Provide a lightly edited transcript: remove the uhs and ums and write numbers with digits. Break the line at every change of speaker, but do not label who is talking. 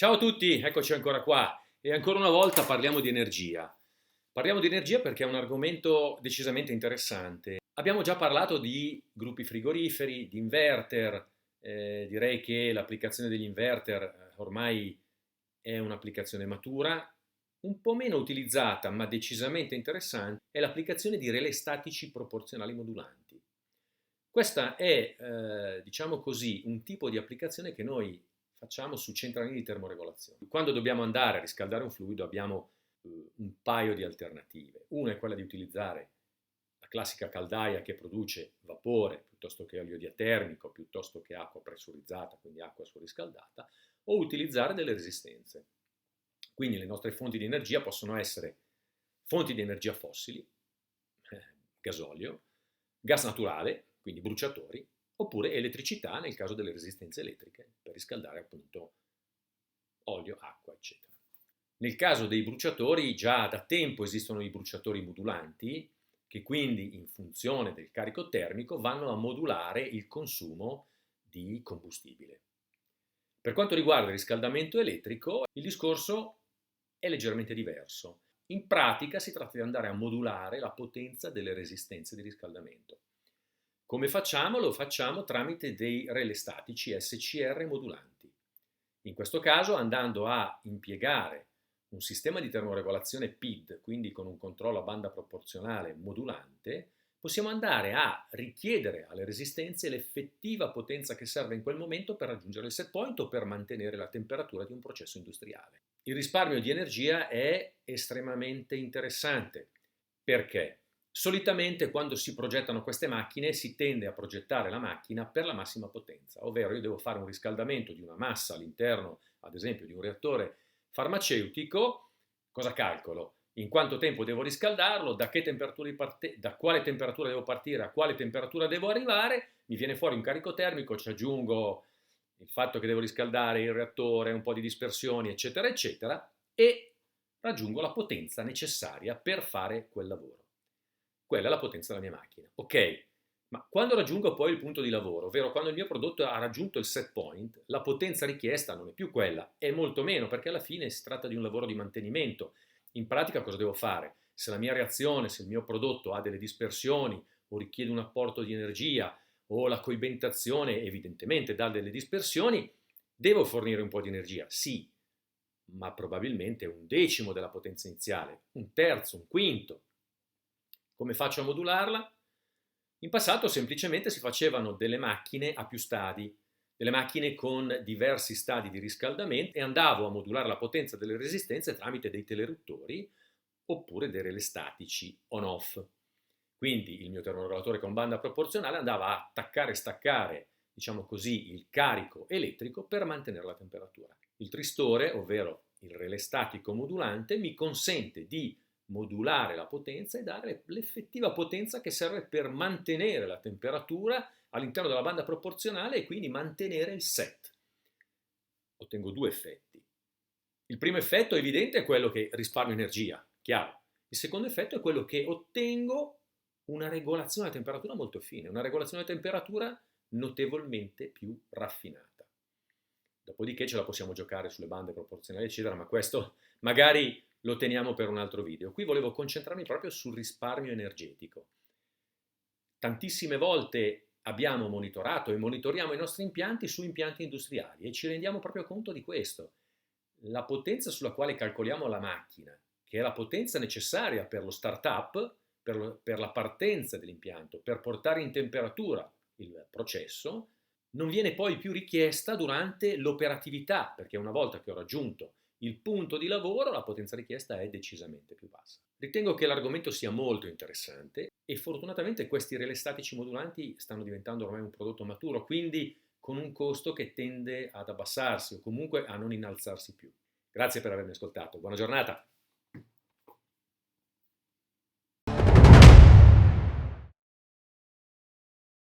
Ciao a tutti, eccoci ancora qua e ancora una volta parliamo di energia. Parliamo di energia perché è un argomento decisamente interessante. Abbiamo già parlato di gruppi frigoriferi, di inverter, direi che l'applicazione degli inverter ormai è un'applicazione matura, un po' meno utilizzata ma decisamente interessante, è l'applicazione di relè statici proporzionali modulanti. Questa è, diciamo così, un tipo di applicazione che noi facciamo su centralini di termoregolazione. Quando dobbiamo andare a riscaldare un fluido abbiamo un paio di alternative. Una è quella di utilizzare la classica caldaia che produce vapore piuttosto che olio diatermico, piuttosto che acqua pressurizzata, quindi acqua surriscaldata, o utilizzare delle resistenze. Quindi le nostre fonti di energia possono essere fonti di energia fossili, gasolio, gas naturale, quindi bruciatori, oppure elettricità nel caso delle resistenze elettriche per riscaldare appunto olio, acqua, eccetera. Nel caso dei bruciatori già da tempo esistono i bruciatori modulanti che quindi in funzione del carico termico vanno a modulare il consumo di combustibile. Per quanto riguarda il riscaldamento elettrico, il discorso è leggermente diverso. In pratica si tratta di andare a modulare la potenza delle resistenze di riscaldamento. Come facciamo? Lo facciamo tramite dei relè statici SCR modulanti. In questo caso andando a impiegare un sistema di termoregolazione PID, quindi con un controllo a banda proporzionale modulante, possiamo andare a richiedere alle resistenze l'effettiva potenza che serve in quel momento per raggiungere il set point o per mantenere la temperatura di un processo industriale. Il risparmio di energia è estremamente interessante. Perché? Solitamente quando si progettano queste macchine si tende a progettare la macchina per la massima potenza, ovvero io devo fare un riscaldamento di una massa all'interno, ad esempio, di un reattore farmaceutico, cosa calcolo? In quanto tempo devo riscaldarlo, da quale temperatura devo partire, a quale temperatura devo arrivare, mi viene fuori un carico termico, ci aggiungo il fatto che devo riscaldare il reattore, un po' di dispersioni, eccetera, eccetera, e raggiungo la potenza necessaria per fare quel lavoro. Quella è la potenza della mia macchina. Ok, ma quando raggiungo poi il punto di lavoro, ovvero quando il mio prodotto ha raggiunto il set point, la potenza richiesta non è più quella, è molto meno, perché alla fine si tratta di un lavoro di mantenimento. In pratica cosa devo fare? Se la mia reazione, se il mio prodotto ha delle dispersioni o richiede un apporto di energia o la coibentazione evidentemente dà delle dispersioni, devo fornire un po' di energia, sì, ma probabilmente un decimo della potenza iniziale, un terzo, un quinto. Come faccio a modularla? In passato semplicemente si facevano delle macchine a più stadi, delle macchine con diversi stadi di riscaldamento e andavo a modulare la potenza delle resistenze tramite dei teleruttori oppure dei relè statici on-off. Quindi il mio termoregolatore con banda proporzionale andava a attaccare e staccare, diciamo così, il carico elettrico per mantenere la temperatura. Il tristore, ovvero il relè statico modulante, mi consente di modulare la potenza e dare l'effettiva potenza che serve per mantenere la temperatura all'interno della banda proporzionale e quindi mantenere il set. Ottengo due effetti. Il primo effetto evidente è quello che risparmio energia, chiaro. Il secondo effetto è quello che ottengo una regolazione della temperatura molto fine, una regolazione della temperatura notevolmente più raffinata. Dopodiché ce la possiamo giocare sulle bande proporzionali, eccetera, ma questo magari lo teniamo per un altro video. Qui volevo concentrarmi proprio sul risparmio energetico. Tantissime volte abbiamo monitorato e monitoriamo i nostri impianti su impianti industriali e ci rendiamo proprio conto di questo. La potenza sulla quale calcoliamo la macchina, che è la potenza necessaria per lo start-up, per la partenza dell'impianto, per portare in temperatura il processo, non viene poi più richiesta durante l'operatività, perché una volta che ho raggiunto il punto di lavoro la potenza richiesta è decisamente più bassa. Ritengo che l'argomento sia molto interessante e fortunatamente questi relè statici modulanti stanno diventando ormai un prodotto maturo, quindi con un costo che tende ad abbassarsi o comunque a non innalzarsi più. Grazie per avermi ascoltato, buona giornata!